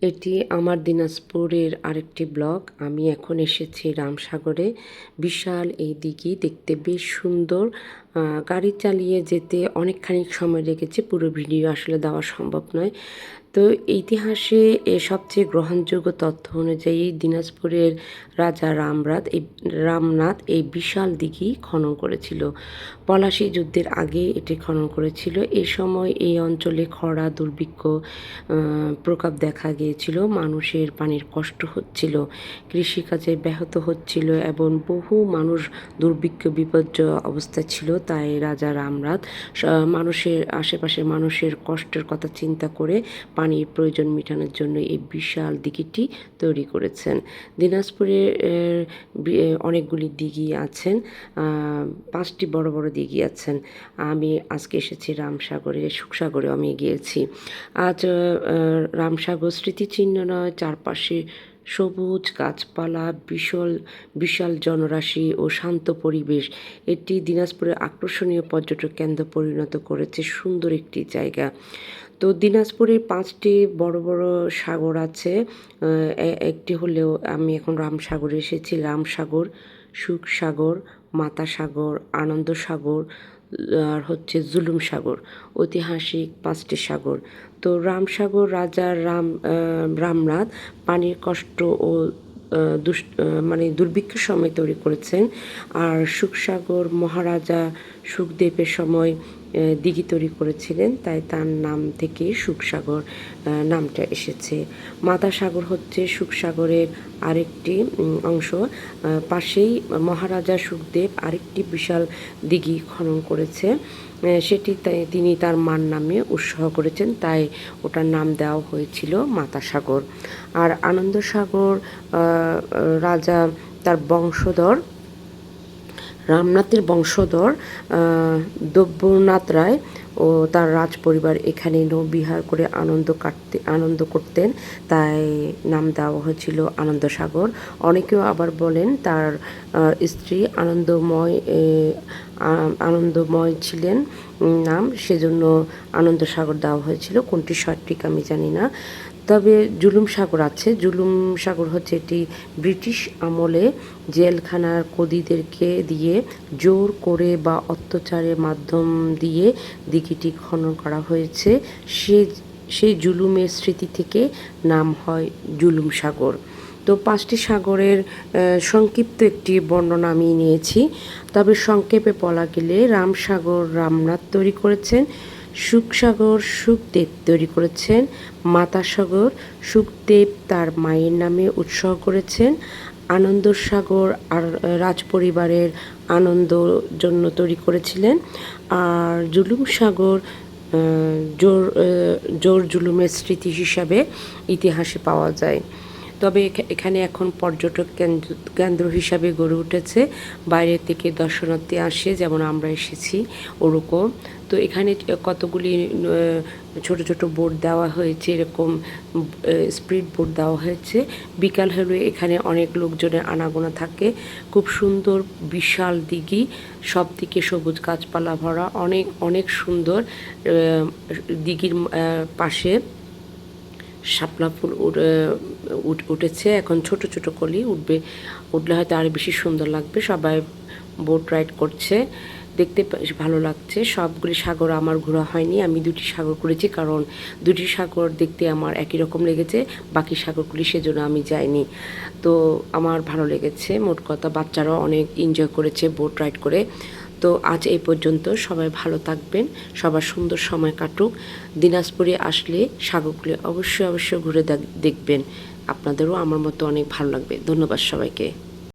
এটি আমার দিনাজপুরের আরেকটি ব্লগ। আমি এখন এসেছি রামসাগরে। বিশাল এই দিঘি, দেখতে বেশ সুন্দর। গাড়ি চালিয়ে যেতে অনেকখানি সময় লেগেছে, পুরো ভিডিও আসলে দেওয়া সম্ভব নয়। তো ইতিহাসে সবচেয়ে গ্রহণযোগ্য তথ্য অনুযায়ী দিনাজপুরের রাজা রামনাথ এই বিশাল দিঘি খনন করেছিল। পলাশী যুদ্ধের আগে এটি খনন করেছিল। এই সময় এই অঞ্চলে খরা, দুর্ভিক্ষ প্রকোপ দেখা গিয়েছিল। মানুষের পানির কষ্ট হচ্ছিল, কৃষিকাজে ব্যাহত হচ্ছিল এবং বহু মানুষ দুর্ভিক্ষ বিপর্যয় অবস্থায় ছিল। তাই রাজা রামনাথ মানুষের আশেপাশের মানুষের কষ্টের কথা চিন্তা করে পানির প্রয়োজন মেটানোর জন্য এই বিশাল দিঘিটি তৈরি করেছেন। দিনাজপুরে অনেকগুলি দিঘি আছেন, 5টি বড় বড় দিঘি আছেন। আমি আজকে এসেছি রামসাগরে, সুখসাগরেও আমি গিয়েছি। আজ রামসাগর স্মৃতিচিহ্ন নয়, চারপাশে সবুজ গাছপালা, বিশাল জনরাশি ও শান্ত পরিবেশ এটি দিনাজপুরের আকর্ষণীয় পর্যটক কেন্দ্র পরিণত করেছে। সুন্দর একটি জায়গা। তো দিনাজপুরে 5টি বড় বড় সাগর আছে। একটি হলেও আমি এখন রামসাগরে এসেছি। রামসাগর, সুখসাগর, মাতাসাগর, আনন্দ সাগর আর হচ্ছে জুলুম সাগর, ঐতিহাসিক 5টি সাগর। তো রামসাগর রাজা রামনাথ পানির কষ্ট ও দুর্ভিক্ষের সময় তৈরি করেছেন। আর সুখসাগর মহারাজা সুখদেবের সময় দিঘি তৈরি করেছিলেন, তাই তার নাম থেকে সুখসাগর নামটা এসেছে। মাতাসাগর হচ্ছে সুখসাগরের আরেকটি অংশ। পাশেই মহারাজা সুখদেব আরেকটি বিশাল দিঘি খনন করেছে, সেটি তিনি তার মার নামে উৎসাহ করেছেন, তাই ওটার নাম দেওয়া হয়েছিল মাতাসাগর। আর আনন্দ সাগর রাজা তার বংশধর রামনাথের বংশধর দ্রব্যনাথ রায় ও তার রাজ পরিবার এখানে নৌবিহার করে আনন্দ করতেন, তাই নাম দেওয়া হয়েছিল আনন্দ সাগর। অনেকেও আবার বলেন তার স্ত্রী আনন্দময় ছিলেন নাম, সেজন্য আনন্দ সাগর দেওয়া হয়েছিল। কোনটি সঠিক আমি জানি না। তবে জুলুম সাগর আছে। জুলুম সাগর হচ্ছে এটি ব্রিটিশ আমলে জেলখানার কয়েদিদেরকে দিয়ে জোর করে বা অত্যাচারের মাধ্যম দিয়ে দিঘিটি খনন করা হয়েছে। সেই জুলুমের স্মৃতি থেকে নাম হয় জুলুম সাগর। তো 5টি সাগরের সংক্ষিপ্ত একটি বর্ণনা আমি নিয়েছি। তবে সংক্ষেপে বলা গেলে রামসাগর রামনাথ তৈরি করেছেন, সুখসাগর সুখদেব তৈরি করেছেন, মাতাসাগর সুখদেব তার মায়ের নামে উৎসর্গ করেছেন, আনন্দ সাগর আর রাজপরিবারের আনন্দর জন্য তৈরি করেছিলেন, আর জুলুম সাগর জোর জুলুমের স্মৃতি হিসাবে ইতিহাসে পাওয়া যায়। তবে এখানে এখন পর্যটক কেন্দ্র হিসাবে গড়ে উঠেছে। বাইরে থেকে দর্শনার্থী আসে, যেমন আমরা এসেছি ওরকম। তো এখানে কতগুলি ছোট ছোট বোট দেওয়া হয়েছে, এরকম স্পিড বোট দেওয়া হয়েছে। বিকাল হলে এখানে অনেক লোকজনের আনাগোনা থাকে। খুব সুন্দর বিশাল দিঘি, সব দিকে সবুজ গাছপালা ভরা, অনেক সুন্দর। দিঘির পাশে শাপলা ফুল উঠেছে, এখন ছোট ছোট কলি উঠলে হয়তো আরও বেশি সুন্দর লাগবে। সবাই বোট রাইড করছে, দেখতে ভালো লাগছে। সবগুলি সাগর আমার ঘোরা হয়নি, আমি 2টি সাগর ঘুরেছি, কারণ 2টি সাগর দেখতে আমার একই রকম লেগেছে। বাকি সাগরগুলি সেজন্য আমি যাইনি। তো আমার ভালো লেগেছে। মোট কথা বাচ্চারাও অনেক এনজয় করেছে বোট রাইড করে। তো আজ এই পর্যন্ত। সবাই ভালো থাকবেন, সবার সুন্দর সময় কাটুক। দিনাজপুরে আসলে সাগরগুলি অবশ্যই ঘুরে দেখবেন, আপনাদেরও আমার মতো অনেক ভালো লাগবে। ধন্যবাদ সবাইকে।